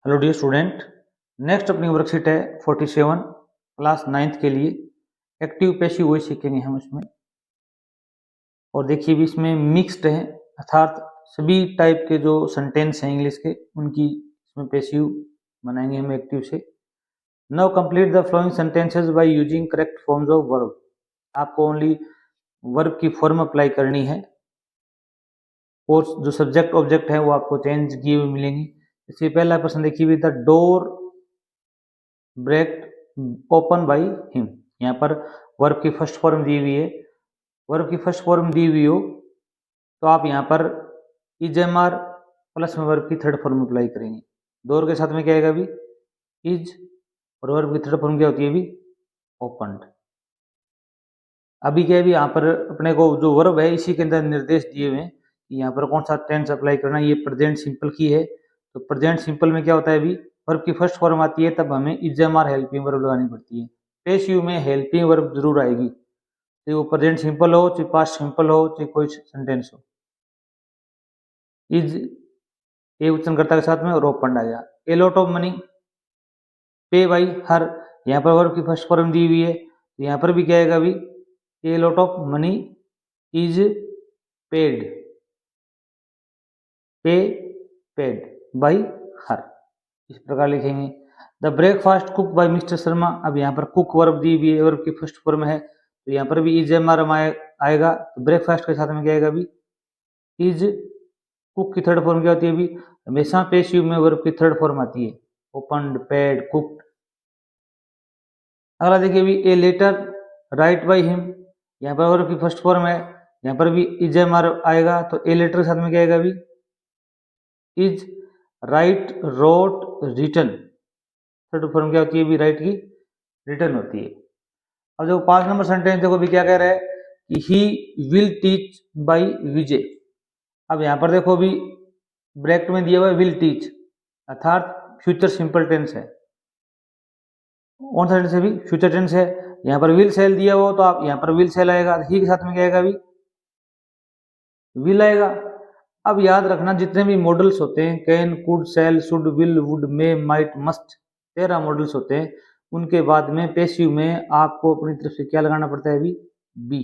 Hello dear student, next अपनी worksheet है 47 class 9th के लिए। एक्टिव पैसिव वॉइस सीखेंगे हम इसमें। और देखिए भी इसमें मिक्स्ड है, अर्थात सभी टाइप के जो सेंटेंस हैं इंग्लिश के उनकी इसमें पैसिव बनाएंगे हम एक्टिव से। Now complete the flowing sentences by using correct forms of verb. आपको ओनली वर्ब की फॉर्म अप्लाई करनी है और जो सब्जेक्ट ऑब्जेक्ट है वो आपको चेंज किए हुए मिलेंगे। इससे पहला प्रश्न देखिए भी, the door break open by him. यहाँ पर वर्ब की फर्स्ट फॉर्म दी हुई है। वर्ब की फर्स्ट फॉर्म दी हुई हो तो आप यहाँ पर इज एम आर प्लस में वर्ब की थर्ड फॉर्म अप्लाई करेंगे। डोर के साथ में क्या आएगा अभी इज, और वर्ब की थर्ड फॉर्म क्या होती है अभी ओपनड। अभी क्या है, यहाँ पर अपने को जो वर्ब है इसी के अंदर निर्देश दिए हुए हैं कि यहाँ पर कौन सा टेंस अप्लाई करना है। ये प्रेजेंट सिंपल की है, तो प्रेजेंट सिंपल में क्या होता है अभी वर्ब की फर्स्ट फॉर्म आती है तब हमें is am are helping verb लगानी पड़ती है। पैसिव में हेल्पिंग वर्ब जरूर आएगी, चाहे वो प्रेजेंट सिंपल हो, चाहे पास्ट सिंपल हो, चाहे कोई सेंटेंस हो। इज ए वचनकर्ता के साथ में और ओपन आ गया। ए लॉट ऑफ मनी पे बाई हर, यहाँ पर वर्ब की फर्स्ट फॉर्म दी हुई है तो यहाँ पर भी क्या आएगा अभी a lot of money is paid, pay paid by her, इस प्रकार लिखेंगे। The breakfast cook by mister Sharma. अब यहाँ पर कुक वर्ब दी हुई है, वर्ब की फर्स्ट फॉर्म है तो यहाँ पर भी इज एम आर आएगा। तो ब्रेकफास्ट के साथ में क्या आएगा अभी इज। कुक की थर्ड फॉर्म क्या होती है अभी, हमेशा पैसिव में वर्ब की थर्ड फॉर्म आती है ओपनड, पेड, कुक्ड। अगला देखिए अभी a letter write by him. यहाँ पर वर्ब की फर्स्ट फॉर्म है, यहाँ पर भी इज एम आर आएगा तो ए लेटर के साथ में क्या आएगा अभी is. Write, wrote, written, third form क्या होती है अभी राइट की रिटर्न होती है। अब देखो 5 नंबर सेंटेंस देखो भी क्या कह रहा है कि ही विल टीच बाय विजय। अब यहाँ पर देखो भी ब्रैकेट में दिया हुआ है विल टीच, अर्थात फ्यूचर सिंपल टेंस है। कौन सा टेंस है भी फ्यूचर टेंस है। यहाँ पर विल सेल दिया हो तो आप यहाँ पर विल सेल आएगा, ही के साथ में क्या आएगा अभी विल आएगा। अब याद रखना जितने भी मॉडल्स होते हैं can, could, shall, should, will, would, may, might, must, 13 models होते हैं। उनके बाद में पैसिव में आपको अपनी तरफ से क्या लगाना पड़ता है अभी बी,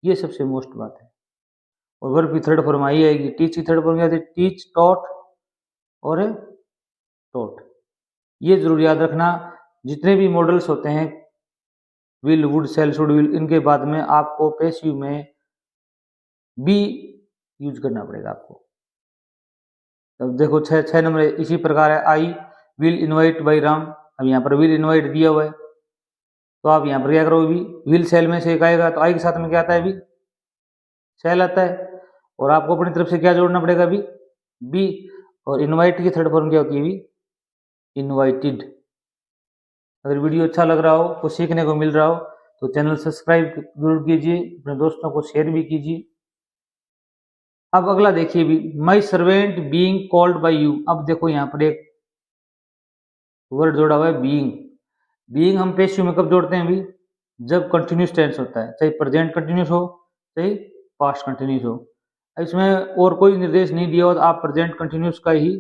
ये सबसे मोस्ट बात है। और वर्ब की थर्ड फॉर्म आई आएगी। टीच की थर्ड फॉर्म क्या होती है टीच, टॉट और टॉट। ये जरूर याद रखना जितने भी मॉडल्स होते हैं will, would, shall, should, will, इनके बाद में आपको पैसिव में बी यूज करना पड़ेगा आपको। तब देखो 6 नंबर इसी प्रकार है I will invite by Ram. अब यहाँ पर विल इनवाइट दिया हुआ है तो आप यहाँ पर क्या करोगे भी विल सेल में से एक आएगा तो आई के साथ में क्या आता है अभी सेल आता है, और आपको अपनी तरफ से क्या जोड़ना पड़ेगा अभी बी। और इनवाइट की थर्ड फॉर्म क्या होती है अभी इनवाइटेड। अगर वीडियो अच्छा लग रहा हो, कुछ सीखने को मिल रहा हो तो चैनल सब्सक्राइब जरूर कीजिए, अपने दोस्तों को शेयर भी कीजिए। अब अगला देखिए भी my servant being called by you. अब देखो यहाँ पर एक वर्ड जोड़ा हुआ है बीइंग। बीइंग हम पैसिव में कब जोड़ते हैं अभी जब कंटिन्यूस टेंस होता है, चाहे प्रेजेंट कंटिन्यूस हो चाहे पास्ट कंटिन्यूस हो। इसमें और कोई निर्देश नहीं दिया हो तो आप प्रेजेंट कंटिन्यूस का ही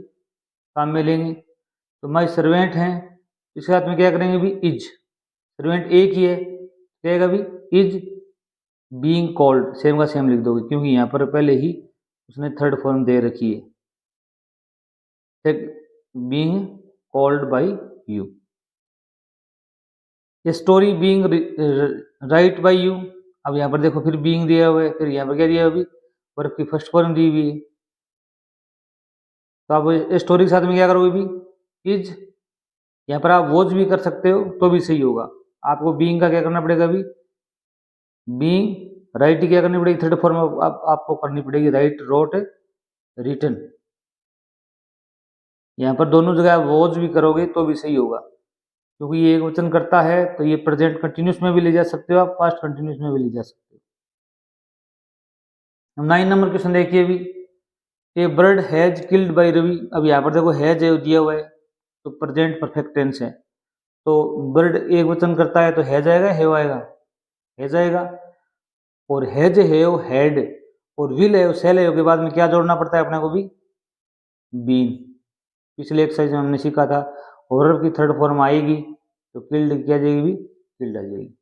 काम में लेंगे। तो माई सर्वेंट हैं, इसके साथ में क्या करेंगे अभी इज। सर्वेंट एक ही है कहेगा अभी इज बीइंग कॉल्ड, सेम का सेम लिख दोगे क्योंकि यहाँ पर पहले ही उसने थर्ड फॉर्म दे रखी है बीइंग कॉल्ड बाय यू। ये story being write by you. अब यहाँ पर देखो फिर बीइंग दिया हुआ है, फिर यहाँ पर क्या दिया अभी वर्ब की फर्स्ट फॉर्म दी हुई है तो आप स्टोरी के साथ में क्या करोगे अभी इज। यहाँ पर आप वॉच भी कर सकते हो तो भी सही होगा। आपको बीइंग का क्या करना पड़ेगा अभी बीइंग, राइट क्या करनी पड़ेगी थर्ड फॉर्म आपको करनी पड़ेगी राइट, रोट, रिटन। यहाँ पर दोनों जगह आप वॉच भी करोगे तो भी सही होगा क्योंकि ये एक वचन करता है तो ये प्रेजेंट कंटिन्यूस में भी ले जा सकते हो आप, पास्ट कंटिन्यूस में भी ले जा सकते हो। 9 नंबर क्वेश्चन देखिए अभी a bird has killed by Ravi. अब यहाँ पर देखो हैज दिया हुआ है तो प्रेजेंट परफेक्ट टेंस है तो बर्ड एक वचन करता है तो हैज आएगा हैव आएगा हैज आएगा। और हैज, हैव, हैड और विल है सेल है के बाद में क्या जोड़ना पड़ता है अपने को भी बीन। पिछले एक्सरसाइज में हमने सीखा था। और वर्ब की थर्ड फॉर्म आएगी तो किल्ड क्या जाएगी भी, किल्ड आ जाएगी।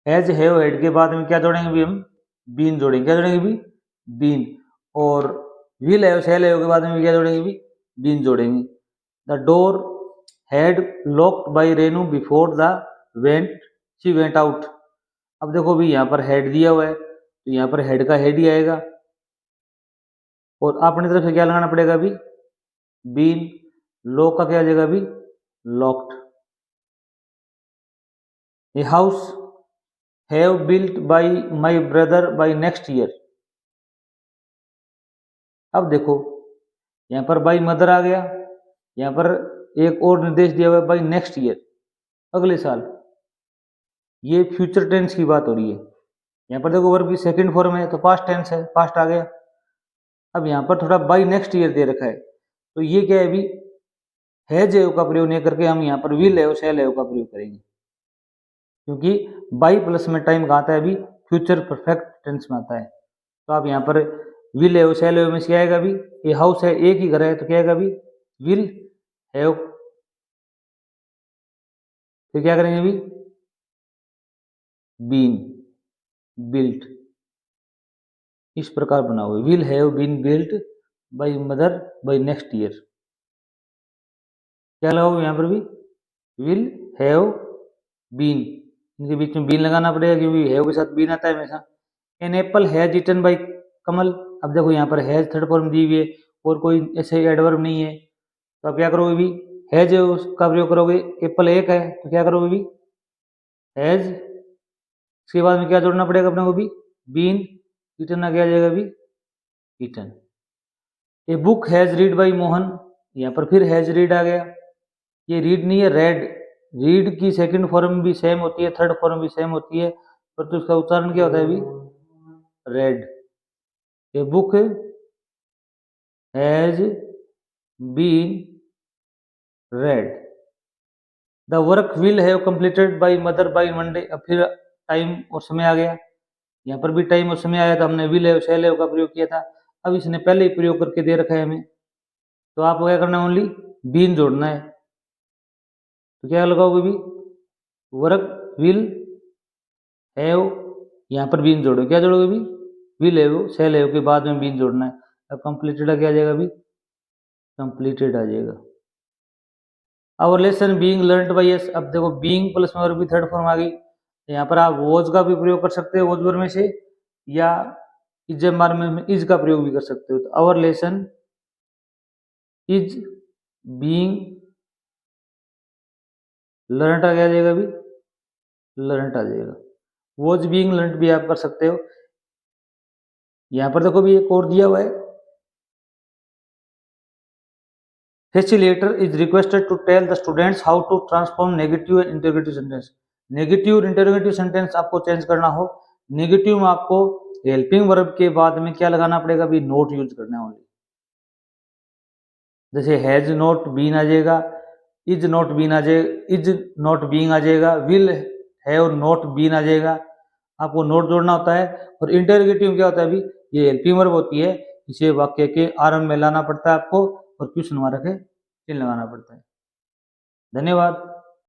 एज हैव हेड के बाद में क्या जोड़ेंगे भी हम, बीन जोड़ेंगे। क्या जोड़ेंगे भी, बीन। और विल हैव शैल हैव के बाद में क्या जोड़ेंगे भी, बीन जोड़ेंगे। The door had locked by Renu before the went she went out. अब देखो भी यहाँ पर हेड दिया हुआ है तो यहाँ पर हेड का हेड ही आएगा और अपनी तरफ से क्या लगाना पड़ेगा भी, बीन। लॉक का क्या आ जाएगा भी, locked. A house have built by my brother by next year. अब देखो यहाँ पर बाय मदर आ गया, यहाँ पर एक और निर्देश दिया हुआ है बाय नेक्स्ट ईयर, अगले साल। ये फ्यूचर टेंस की बात हो रही है। यहाँ पर देखो वर्ब की सेकंड फॉर्म है तो पास्ट टेंस है, पास्ट आ गया। अब यहाँ पर थोड़ा बाय नेक्स्ट ईयर दे रखा है तो ये क्या है अभी, हैज हैव का प्रयोग नहीं करके हम यहाँ पर विल हैव शैल हैव का प्रयोग करेंगे, क्योंकि बाई प्लस में टाइम कहाँ आता है अभी, फ्यूचर परफेक्ट टेंस में आता है। तो आप यहाँ पर विल हैव शैल हैव में क्या आएगा अभी, ये हाउस है एक ही घर है तो क्या आएगा अभी, विल हैव। तो क्या करेंगे अभी, बीन बिल्ट, इस प्रकार बना हुआ है, will have been built by mother by next year. क्या लगाओ यहाँ पर भी, विल हैव बीन, इनके बीच में बीन लगाना पड़ेगा क्योंकि हैव के साथ बीन आता है हमेशा। An apple has eaten by Kamal. अब देखो यहाँ पर हैज थर्ड फॉर्म दी हुई है और कोई ऐसे एडवर्ब नहीं है तो आप क्या करोगे भी, हैज का प्रयोग करोगे। एप्पल एक है तो क्या करोगे भी, हैज। इसके बाद में क्या जोड़ना पड़ेगा अपने को भी, बीन। ईटन ना क्या जाएगा भी, eaten. A book has read by Mohan, यहाँ पर फिर हैज रीड आ गया। ये रीड नहीं है, रेड। रीड की सेकंड फॉर्म भी सेम होती है, थर्ड फॉर्म भी सेम होती है, पर तो उसका उच्चारण क्या होता है अभी, read. A book has been read. The work will have completed by mother by Monday. अब फिर टाइम और समय आ गया, यहाँ पर भी टाइम और समय आया था, हमने विल हैव शैल हैव का प्रयोग किया था। अब इसने पहले ही प्रयोग करके दे रखा है हमें, तो आपको क्या करना है, ओनली बीन जोड़ना है। तो क्या लगाओगे भी, वर्क विल हैव, यहाँ पर बीन जोड़ो। क्या जोड़ोगे भी, विल हैव शैल हैव के बाद में बीन जोड़ना है। अब कंप्लीटेड क्या आ जाएगा भी, कंप्लीटेड आ जाएगा। Our lesson being learned by us. अब देखो बीइंग प्लस में वर्ब की थर्ड फॉर्म आ गई, यहाँ पर आप वॉज का भी प्रयोग कर सकते हो, वॉज वर्ब में से, या इज बार में इज का प्रयोग भी कर सकते हो। तो our lesson is being learned आ जाएगा भी, लर्नड आ जाएगा। वॉज बीइंग लर्नड भी आप कर सकते हो। यहाँ पर देखो भी एक और दिया हुआ है, facilitator is requested to tell the students how to transform negative and interrogative sentence. Negative और इंटरोगेटिव सेंटेंस आपको चेंज करना हो, नेगेटिव में आपको हेल्पिंग वर्ब के बाद में क्या लगाना पड़ेगा भी, नोट यूज करना है ओनली। जैसे हैज नॉट बीन आ जाएगा, इज नॉट बीन आ जाएगा, इज नॉट बीइंग आ जाएगा, विल हैव नॉट बीन आ जाएगा। आपको नोट जोड़ना होता है। और इंटरोगेटिव क्या होता है अभी, ये हेल्पिंग वर्ब होती है, इसे वाक्य के आरंभ में लाना पड़ता है आपको और क्वेश्चन मार्क है चिन्ह लगाना पड़ता है। धन्यवाद।